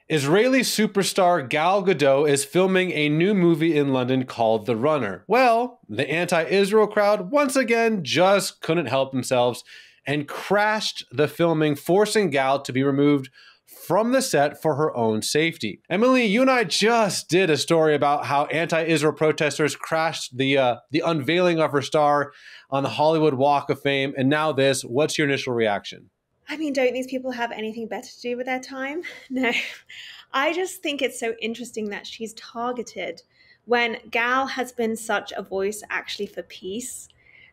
Israeli superstar Gal Gadot is filming a new movie in London called The Runner. Well, the anti-Israel crowd once again just couldn't help themselves and crashed the filming, forcing Gal to be removed from the set for her own safety. Emily, you and I just did a story about how anti-Israel protesters crashed the unveiling of her star on the Hollywood Walk of Fame, and now this. What's your initial reaction? I mean, don't these people have anything better to do with their time? No. I just think it's so interesting that she's targeted when Gal has been such a voice actually for peace.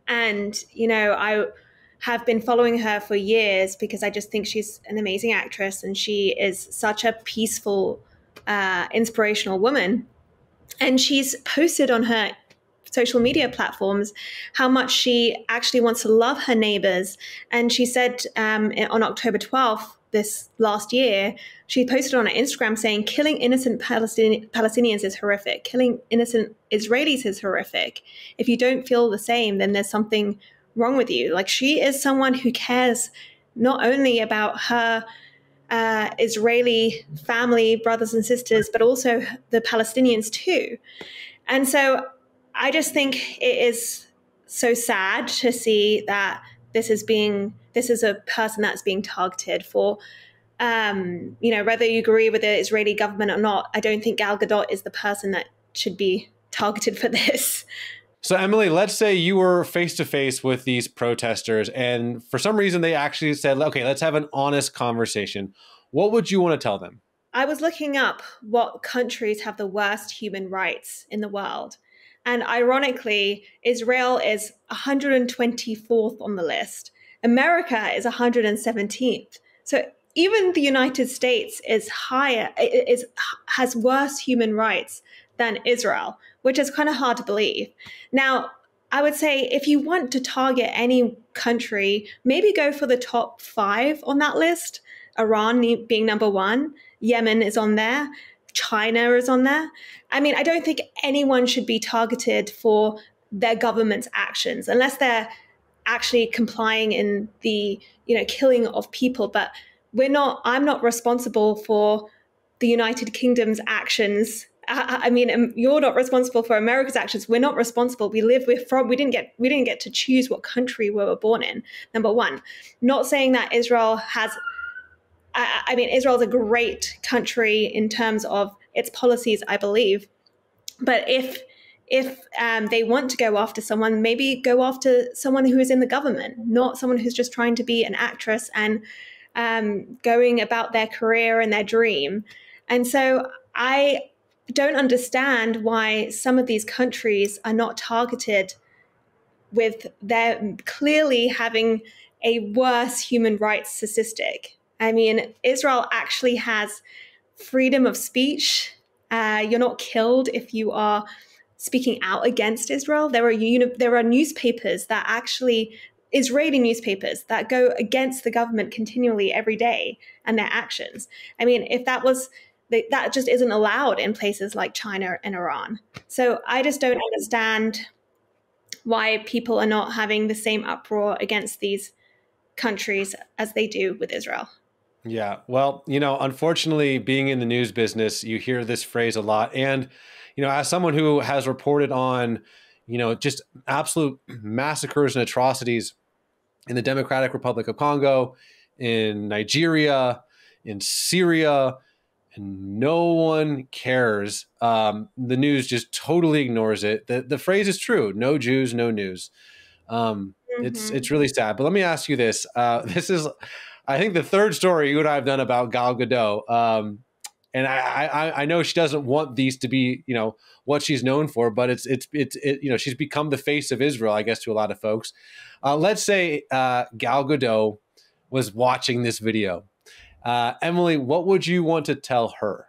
And, I have been following her for years because I just think she's an amazing actress and she is such a peaceful, inspirational woman. And she's posted on her social media platforms how much she actually wants to love her neighbors. And she said on October 12th, this last year, she posted on her Instagram saying, killing innocent Palestinians is horrific. Killing innocent Israelis is horrific. If you don't feel the same, then there's something wrong with you. Like, she is someone who cares not only about her Israeli family, brothers and sisters, but also the Palestinians too. And so I just think it is so sad to see that this is a person that's being targeted for, whether you agree with the Israeli government or not. I don't think Gal Gadot is the person that should be targeted for this. So, Emily, let's say you were face to face with these protesters and for some reason they actually said, okay, let's have an honest conversation. What would you want to tell them? I was looking up what countries have the worst human rights in the world. And ironically, Israel is 124th on the list. America is 117th. So even the United States has worse human rights than Israel, which is kind of hard to believe. Now, I would say if you want to target any country, maybe go for the top 5 on that list. Iran being number 1, Yemen is on there, China is on there. I mean, I don't think anyone should be targeted for their government's actions unless they're actually complying in the, killing of people. But I'm not responsible for the United Kingdom's actions. I mean, you're not responsible for America's actions. We're not responsible. We didn't get to choose what country we were born in. Number one, not saying that Israel has. I mean, Israel is a great country in terms of its policies, I believe. But if they want to go after someone, maybe go after someone who is in the government, not someone who's just trying to be an actress and going about their career and their dream. And so I don't understand why some of these countries are not targeted with their clearly having a worse human rights statistic. I mean, Israel actually has freedom of speech. You're not killed if you are speaking out against Israel. There are newspapers that actually, Israeli newspapers that go against the government continually every day and their actions. I mean, if that just isn't allowed in places like China and Iran. So I just don't understand why people are not having the same uproar against these countries as they do with Israel. Yeah, well, unfortunately, being in the news business, you hear this phrase a lot. And, as someone who has reported on, just absolute massacres and atrocities in the Democratic Republic of Congo, in Nigeria, in Syria, and no one cares. The news just totally ignores it. The phrase is true: "No Jews, no news." It's really sad. But let me ask you this: this is, I think, the third story you and I have done about Gal Gadot. And I know she doesn't want these to be, what she's known for, but it's she's become the face of Israel, I guess, to a lot of folks. Let's say Gal Gadot was watching this video. Emily, what would you want to tell her?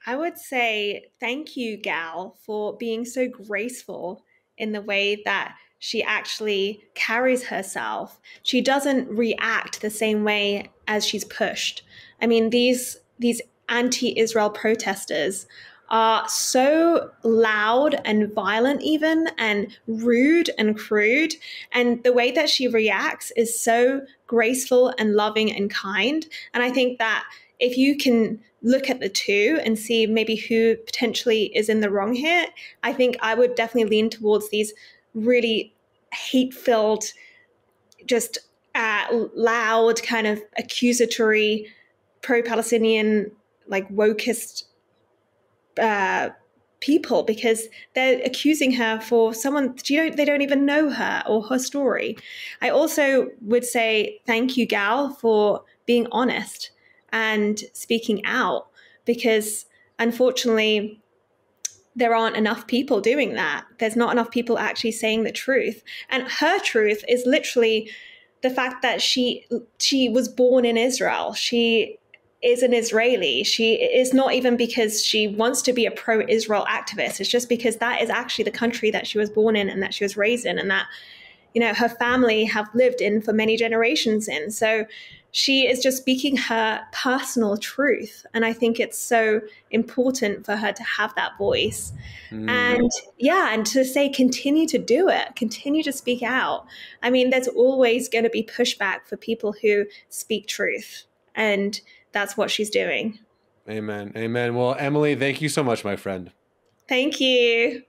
I would say thank you, Gal, for being so graceful in the way that she actually carries herself. She doesn't react the same way as she's pushed. I mean, these anti-Israel protesters are so loud and violent even, and rude and crude. And the way that she reacts is so graceful and loving and kind. And I think that if you can look at the two and see maybe who potentially is in the wrong here, I think I would definitely lean towards these really hate-filled, just loud, kind of accusatory, pro-Palestinian, like wokist uh, people, because they're accusing her for someone they don't even know her or her story. I also would say thank you, Gal, for being honest and speaking out, because unfortunately there aren't enough people doing that. There's not enough people actually saying the truth. And her truth is literally the fact that she was born in Israel. She is an Israeli. She is not even because she wants to be a pro-Israel activist. It's just because that is actually the country that she was born in and that she was raised in, and that, you know, her family have lived in for many generations in. So she is just speaking her personal truth. And I think it's so important for her to have that voice. And yeah, and to say, continue to do it, continue to speak out. I mean, there's always going to be pushback for people who speak truth. And that's what she's doing. Amen. Amen. Well, Emily, thank you so much, my friend. Thank you.